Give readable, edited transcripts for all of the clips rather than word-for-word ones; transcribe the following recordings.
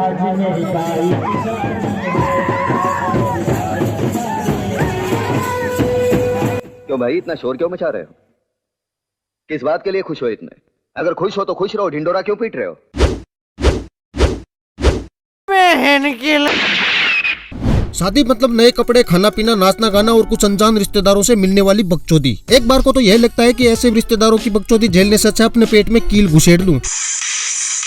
क्यों भाई इतना शोर क्यों मचा रहे हो? किस बात के लिए खुश हो इतने? अगर खुश हो तो खुश रहो, ढिंडोरा क्यों पीट रहे हो? शादी मतलब नए कपड़े, खाना पीना, नाचना गाना और कुछ अनजान रिश्तेदारों से मिलने वाली बकचोदी। एक बार को तो यह लगता है कि ऐसे रिश्तेदारों की बकचोदी झेलने से अच्छा अपने पेट में कील घुसेड़ लूं।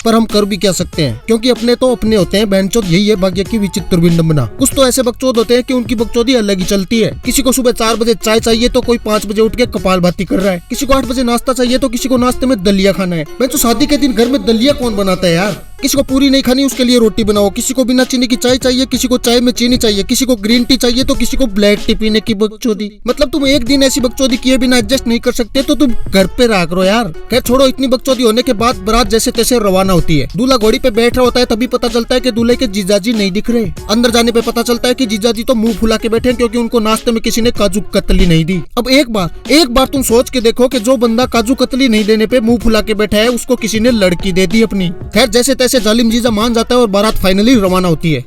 पर हम कर भी क्या सकते हैं, क्योंकि अपने तो अपने होते हैं। बहनचोद यही है भाग्य की विचित्र विडंबना। कुछ तो ऐसे बकचोद होते हैं कि उनकी बकचोदी अलग ही चलती है। किसी को सुबह 4 बजे चाय चाहिए तो कोई 5 बजे उठ के कपालभाती कर रहा है। किसी को 8 बजे नाश्ता चाहिए तो किसी को नाश्ते में दलिया खाना है। मैं तो शादी के दिन घर में दलिया कौन बनाता है यार? किसी को पूरी नहीं खानी उसके लिए रोटी बनाओ। किसी को बिना चीनी की चाय चाहिए, किसी को चाय में चीनी चाहिए, किसी को ग्रीन टी चाहिए तो किसी को ब्लैक टी पीने की बकचोदी। मतलब तुम एक दिन ऐसी बकचोदी किए बिना एडजस्ट नहीं कर सकते तो तुम घर पे रहा करो यार। खैर छोड़ो, इतनी बकचोदी होने के बाद बारात जैसे तैसे रवाना होती है। दूल्हा घोड़ी पे बैठ रहा होता है, तभी पता चलता है कि दूल्हे के जीजाजी नहीं दिख रहे। अंदर जाने पे पता चलता है कि जीजाजी तो मुंह फुला के बैठे हैं, क्योंकि उनको नाश्ते में किसी ने काजू कतली नहीं दी। अब एक बार तुम सोच के देखो कि जो बंदा काजू कतली नहीं देने पे मुंह फुला के बैठा है, उसको किसी ने लड़की दे दी अपनी। खैर जैसे तैसे जालिम जीजा मान जाता है और बारात फाइनली रवाना होती है।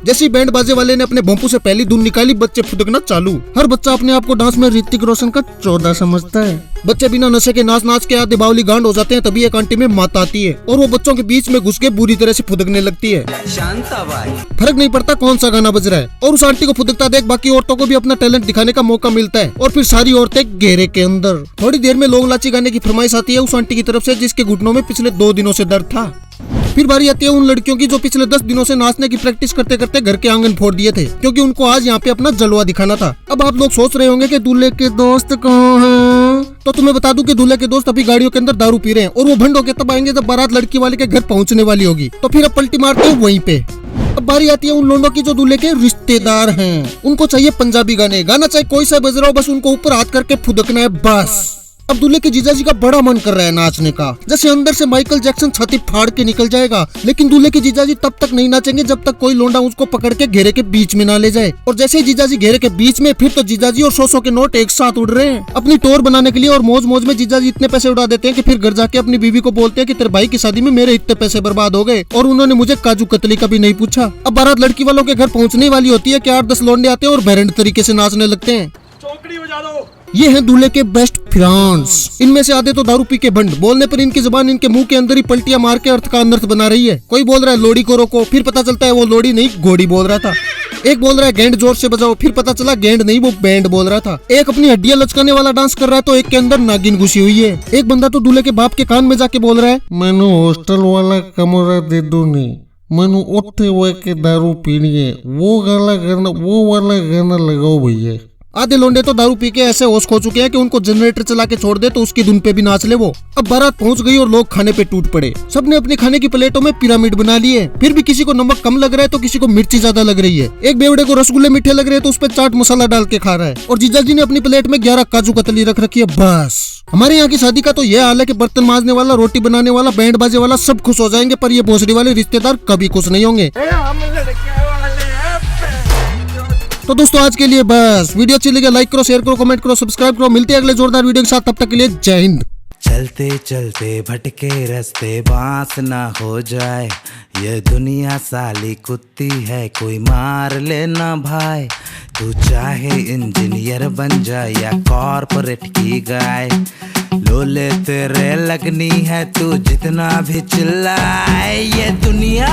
जैसे बैंड बाजे वाले ने अपने भोंपू से पहली धुन निकाली, बच्चे फुदकना चालू। हर बच्चा अपने आप को डांस में ऋतिक रोशन का 14 समझता है। बच्चे बिना नशे के नाच नाच के आधे बावली गांड हो जाते हैं। तभी एक आंटी में माता आती है और वो बच्चों के बीच में घुस के बुरी तरह से फुदकने लगती है। फर्क नहीं पड़ता कौन सा गाना बज रहा है, और उस आंटी को फुदकता देख बाकी औरतों को भी अपना टैलेंट दिखाने का मौका मिलता है। और फिर सारी औरतें घेरे के अंदर। थोड़ी देर में लोग लाची गाने की फरमाइश आती है उस आंटी की तरफ से, जिसके घुटनों में पिछले 2 दिनों से दर्द था। फिर बारी आती है उन लड़कियों की जो पिछले 10 दिनों से नाचने की प्रैक्टिस करते करते घर के आंगन फोड़ दिए थे, क्योंकि उनको आज यहाँ पे अपना जलवा दिखाना था। अब आप लोग सोच रहे होंगे कि दूल्हे के दोस्त कहाँ हैं? तो तुम्हें बता दूं कि दूल्हे के दोस्त अभी गाड़ियों के अंदर दारू पी रहे हैं, और वो भंड होके तब आएंगे जब बारात लड़की वाले के घर पहुँचने वाली होगी। तो फिर अब पलटी मारते हैं वहीं पे। अब बारी आती है उन लोगों की जो दूल्हे के रिश्तेदार हैं। उनको चाहिए पंजाबी गाने, गाना चाहे कोई सा बज रहा हो, बस उनको ऊपर हाथ करके फुदकना है बस। अब दूल्हे के जीजाजी का बड़ा मन कर रहा है नाचने का, जैसे अंदर से माइकल जैक्सन छाती फाड़ के निकल जाएगा। लेकिन दूल्हे के जीजाजी तब तक नहीं नाचेंगे जब तक कोई लोंडा उसको पकड़ के घेरे के बीच में ना ले जाए। और जैसे ही जीजाजी घेरे के बीच में, फिर तो जीजाजी और 100 के नोट एक साथ उड़ रहे हैं। अपनी टोर बनाने के लिए और मौज मौज में जीजाजी इतने पैसे उड़ा देते हैं कि फिर घर जाके अपनी बीवी को बोलते हैं कि तेरे भाई की शादी में मेरे इतने पैसे बर्बाद हो गए और उन्होंने मुझे काजू कतली का भी नहीं पूछा। अब बारात लड़की वालों के घर पहुँचने वाली होती है कि 8-10 लोंडे आते हैं और बैंड तरीके से नाचने लगते हैं। चौकड़ी बजा दो। ये हैं दूल्हे के बेस्ट फ्रेंड्स। इनमें से आधे तो दारू पी के भंड, बोलने पर इनकी जुबान इनके मुंह के अंदर ही पलटियां मार के अर्थ का अनर्थ बना रही है। कोई बोल रहा है लोड़ी को रोको, फिर पता चलता है वो लोड़ी नहीं घोड़ी बोल रहा था। एक बोल रहा है गेंड जोर से बजाओ, फिर पता चला गेंड नहीं वो बैंड बोल रहा था। एक अपनी हड्डियां लचकाने वाला डांस कर रहा है तो एक के अंदर नागिन घुसी हुई है। एक बंदा तो दूल्हे के बाप के कान में जाके बोल रहा है, मैनू हॉस्टल वाला कमरा दे दो नी, मैनू उठे हुए के दारू पीनी है, वो वाला गाना लगाओ भैया। आधे लोंडे तो दारू पी के ऐसे होश खो चुके हैं कि उनको जनरेटर चला के छोड़ दे तो उसकी धुन पे भी नाच ले वो। अब बारात पहुंच गई और लोग खाने पे टूट पड़े। सबने अपने खाने की प्लेटों में पिरामिड बना लिए। फिर भी किसी को नमक कम लग रहा है तो किसी को मिर्ची ज्यादा लग रही है। एक बेवड़े को रसगुल्ले मीठे लग रहे हैं तो उस पर चाट मसाला डाल के खा रहा है। और जीजाजी ने अपनी प्लेट में 11 काजू कतली रख रखी है बस। हमारे यहाँ की शादी का तो यह हाल है कि बर्तन मांजने वाला, रोटी बनाने वाला, बैंड बाजे वाला सब खुश हो जाएंगे, पर ये भोसड़ी वाले रिश्तेदार कभी खुश नहीं होंगे। तो दोस्तों आज के लिए बस। वीडियो अच्छी लगे लाइक करो, शेयर करो, कमेंट करो, सब्सक्राइब करो। मिलते हैं अगले जोरदार वीडियो के साथ, तब तक के लिए जय हिंद। चलते चलते भटके रास्ते बांस ना हो जाए, ये दुनिया साली कुत्ती है कोई मार लेना भाई। तू चाहे इंजीनियर बन जाए या कॉर्पोरेट की गाय, लोले तेरे लगनी है तू जितना भी चिल्लाए। ये दुनिया